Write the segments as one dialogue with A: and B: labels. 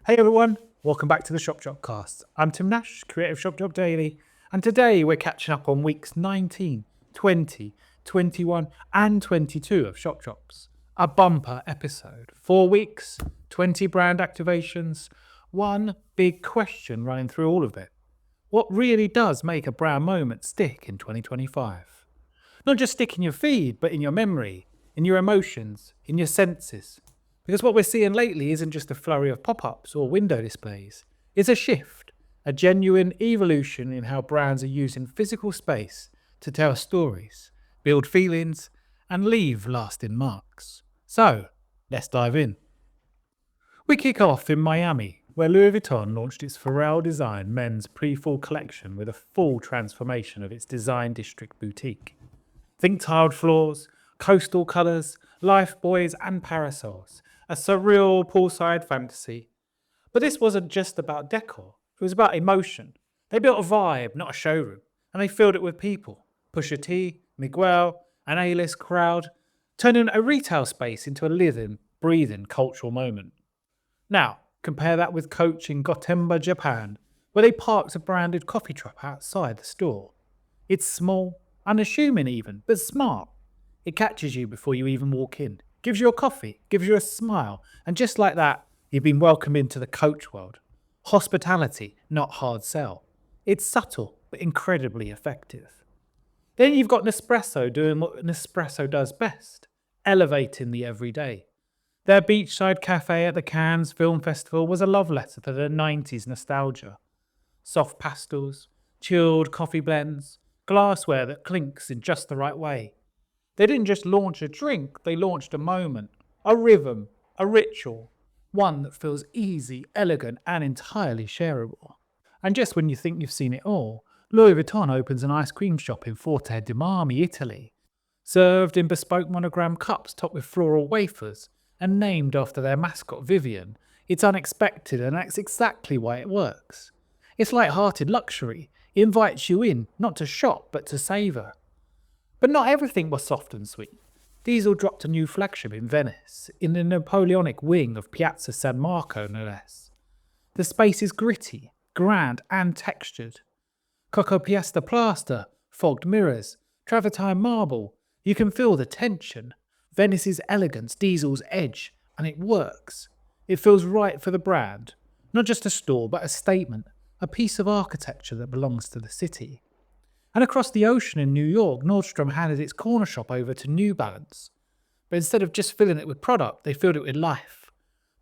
A: Hey everyone, welcome back to the Shop Dropcast. I'm Tim Nash, creator of Shop Drop Daily, and today we're catching up on weeks 19, 20, 21, and 22 of Shop Drops. A bumper episode. 4 weeks, 20 brand activations, one big question running through all of it. What really does make a brand moment stick in 2025? Not just stick in your feed, but in your memory, in your emotions, in your senses. Because what we're seeing lately isn't just a flurry of pop-ups or window displays. It's a shift, a genuine evolution in how brands are using physical space to tell stories, build feelings, and leave lasting marks. So, let's dive in. We kick off in Miami, where Louis Vuitton launched its Pharrell design men's pre-fall collection with a full transformation of its design district boutique. Think tiled floors, coastal colours, life buoys and parasols. A surreal poolside fantasy. But this wasn't just about decor, it was about emotion. They built a vibe, not a showroom, and they filled it with people. Pusha T, Miguel, an A-list crowd, turning a retail space into a living, breathing cultural moment. Now, compare that with Coach in Gotemba, Japan, where they parked a branded coffee shop outside the store. It's small, unassuming even, but smart. It catches you before you even walk in. Gives you a coffee, gives you a smile, and just like that, you've been welcomed into the Coach world. Hospitality, not hard sell. It's subtle, but incredibly effective. Then you've got Nespresso doing what Nespresso does best, elevating the everyday. Their beachside cafe at the Cannes Film Festival was a love letter to the 90s nostalgia. Soft pastels, chilled coffee blends, glassware that clinks in just the right way. They didn't just launch a drink, they launched a moment, a rhythm, a ritual, one that feels easy, elegant, and entirely shareable. And just when you think you've seen it all, Louis Vuitton opens an ice cream shop in Forte dei Marmi, Italy, served in bespoke monogram cups topped with floral wafers, and named after their mascot Vivian. It's unexpected, and that's exactly why it works. It's light-hearted luxury. It invites you in, not to shop, but to savour. But not everything was soft and sweet. Diesel dropped a new flagship in Venice, in the Napoleonic wing of Piazza San Marco, no less. The space is gritty, grand, and textured. Coco Piasta plaster, fogged mirrors, travertine marble. You can feel the tension. Venice's elegance, Diesel's edge, and it works. It feels right for the brand. Not just a store, but a statement, a piece of architecture that belongs to the city. And across the ocean in New York, Nordstrom handed its corner shop over to New Balance. But instead of just filling it with product, they filled it with life.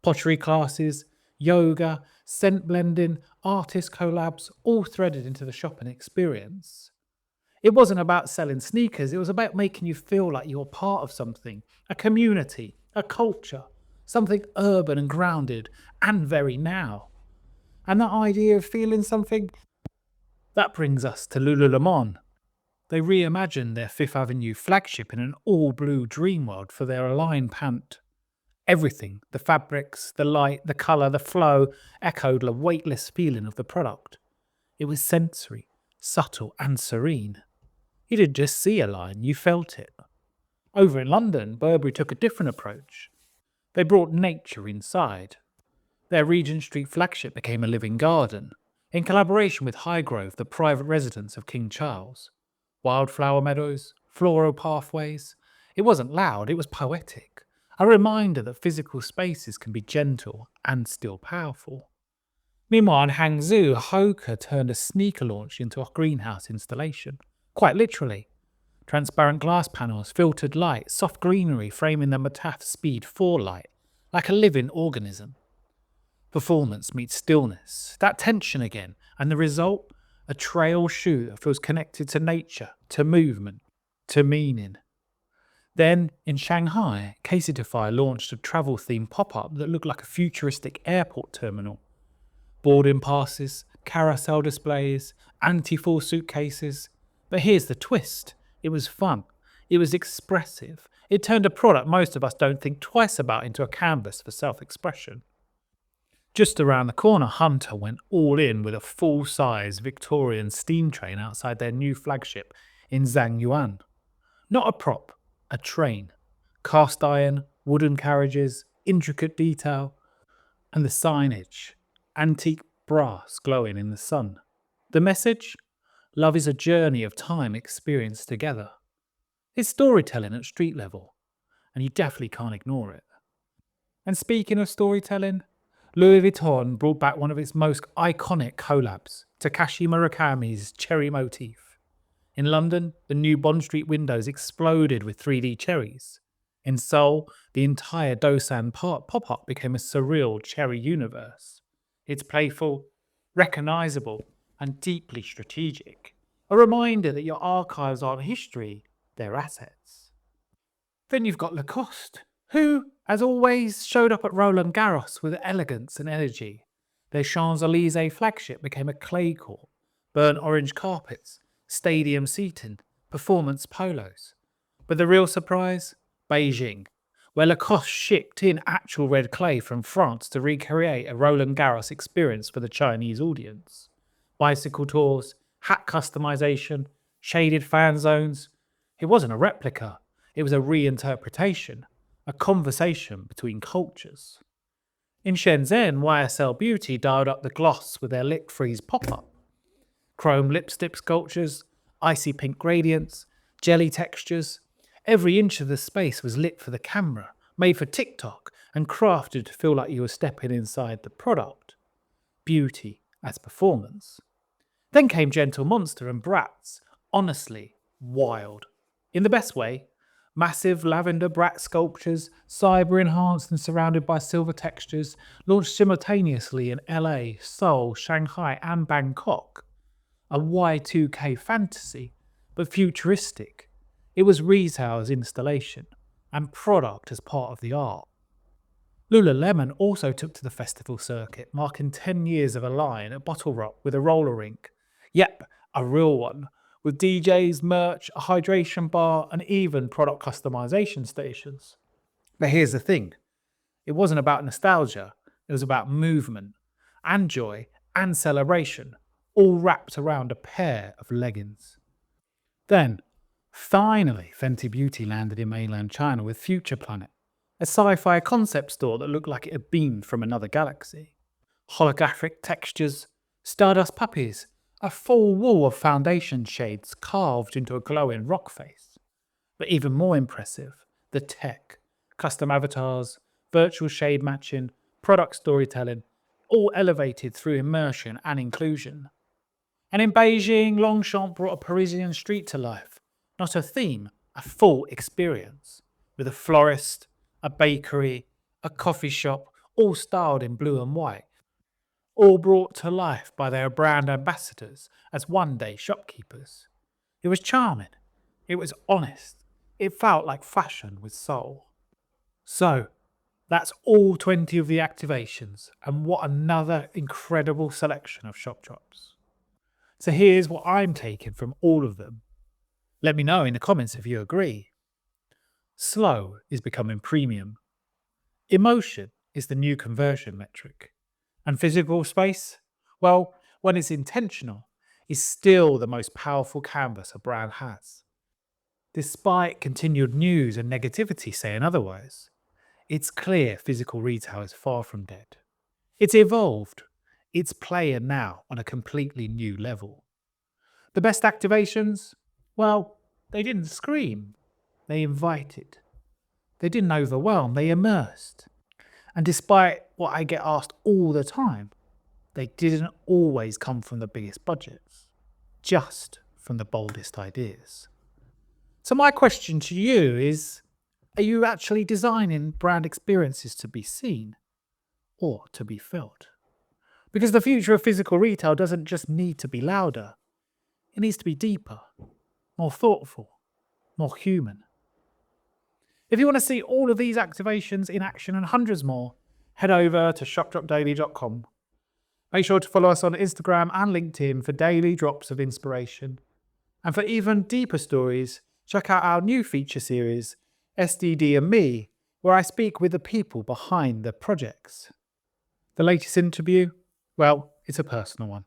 A: Pottery classes, yoga, scent blending, artist collabs, all threaded into the shopping experience. It wasn't about selling sneakers, it was about making you feel like you're part of something, a community, a culture, something urban and grounded, and very now. And that idea of feeling something, that brings us to Lululemon. They reimagined their Fifth Avenue flagship in an all-blue dream world for their Align pant. Everything, the fabrics, the light, the colour, the flow, echoed the weightless feeling of the product. It was sensory, subtle and serene. You didn't just see Align, you felt it. Over in London, Burberry took a different approach. They brought nature inside. Their Regent Street flagship became a living garden, in collaboration with Highgrove, the private residence of King Charles. Wildflower meadows, floral pathways. It wasn't loud, it was poetic. A reminder that physical spaces can be gentle and still powerful. Meanwhile, in Hangzhou, HOKA turned a sneaker launch into a greenhouse installation. Quite literally. Transparent glass panels, filtered light, soft greenery framing the Mataf Speed 4 light, like a living organism. Performance meets stillness, that tension again, and the result? A trail shoe that feels connected to nature, to movement, to meaning. Then, in Shanghai, Casetify launched a travel-themed pop-up that looked like a futuristic airport terminal. Boarding passes, carousel displays, anti-fall suitcases. But here's the twist. It was fun. It was expressive. It turned a product most of us don't think twice about into a canvas for self-expression. Just around the corner, Hunter went all in with a full-size Victorian steam train outside their new flagship in Zhangyuan. Not a prop, a train. Cast iron, wooden carriages, intricate detail. And the signage, antique brass glowing in the sun. The message? Love is a journey of time experienced together. It's storytelling at street level, and you definitely can't ignore it. And speaking of storytelling, Louis Vuitton brought back one of its most iconic collabs, Takashi Murakami's cherry motif. In London, the new Bond Street windows exploded with 3D cherries. In Seoul, the entire Dosan pop-up became a surreal cherry universe. It's playful, recognisable, and deeply strategic. A reminder that your archives aren't history, they're assets. Then you've got Lacoste, who, as always, showed up at Roland Garros with elegance and energy. Their Champs-Élysées flagship became a clay court, burnt orange carpets, stadium seating, performance polos. But the real surprise? Beijing, where Lacoste shipped in actual red clay from France to recreate a Roland Garros experience for the Chinese audience. Bicycle tours, hat customization, shaded fan zones. It wasn't a replica, it was a reinterpretation, a conversation between cultures. In Shenzhen, YSL Beauty dialed up the gloss with their lip freeze pop-up. Chrome lipstick sculptures, icy pink gradients, jelly textures. Every inch of the space was lit for the camera, made for TikTok, and crafted to feel like you were stepping inside the product. Beauty as performance. Then came Gentle Monster and Bratz. Honestly, wild. In the best way. Massive lavender Bratz sculptures, cyber enhanced and surrounded by silver textures, launched simultaneously in LA, Seoul, Shanghai, and Bangkok. A Y2K fantasy, but futuristic. It was retail as installation, and product as part of the art. Lululemon also took to the festival circuit, marking 10 years of a line at Bottle Rock with a roller rink. Yep, a real one, with DJs, merch, a hydration bar, and even product customization stations. But here's the thing, it wasn't about nostalgia, it was about movement, and joy, and celebration, all wrapped around a pair of leggings. Then, finally, Fenty Beauty landed in mainland China with Future Planet, a sci-fi concept store that looked like it had beamed from another galaxy. Holographic textures, stardust puppies, a full wall of foundation shades carved into a glowing rock face. But even more impressive, the tech, custom avatars, virtual shade matching, product storytelling, all elevated through immersion and inclusion. And in Beijing, Longchamp brought a Parisian street to life. Not a theme, a full experience. With a florist, a bakery, a coffee shop, all styled in blue and white. All brought to life by their brand ambassadors as one-day shopkeepers. It was charming. It was honest. It felt like fashion with soul. So, that's all 20 of the activations, and what another incredible selection of shop drops. So here's what I'm taking from all of them. Let me know in the comments if you agree. Slow is becoming premium. Emotion is the new conversion metric. And physical space? Well, when it's intentional, is still the most powerful canvas a brand has. Despite continued news and negativity saying otherwise, it's clear physical retail is far from dead. It's evolved. It's playing now on a completely new level. The best activations? Well, they didn't scream. They invited. They didn't overwhelm. They immersed. And despite what I get asked all the time, they didn't always come from the biggest budgets, just from the boldest ideas. So my question to you is, are you actually designing brand experiences to be seen or to be felt? Because the future of physical retail doesn't just need to be louder. It needs to be deeper, more thoughtful, more human. If you want to see all of these activations in action and hundreds more, head over to shopdropdaily.com. Make sure to follow us on Instagram and LinkedIn for daily drops of inspiration. And for even deeper stories, check out our new feature series, SDD and Me, where I speak with the people behind the projects. The latest interview? Well, it's a personal one.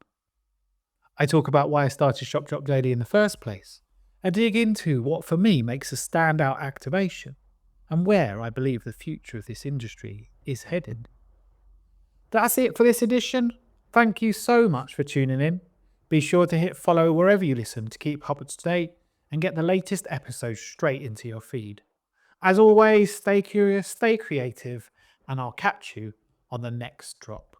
A: I talk about why I started Shop Drop Daily in the first place, and dig into what for me makes a standout activation, and where I believe the future of this industry is headed. That's it for this edition. Thank you so much for tuning in. Be sure to hit follow wherever you listen to keep up to date and get the latest episodes straight into your feed. As always, stay curious, stay creative, and I'll catch you on the next drop.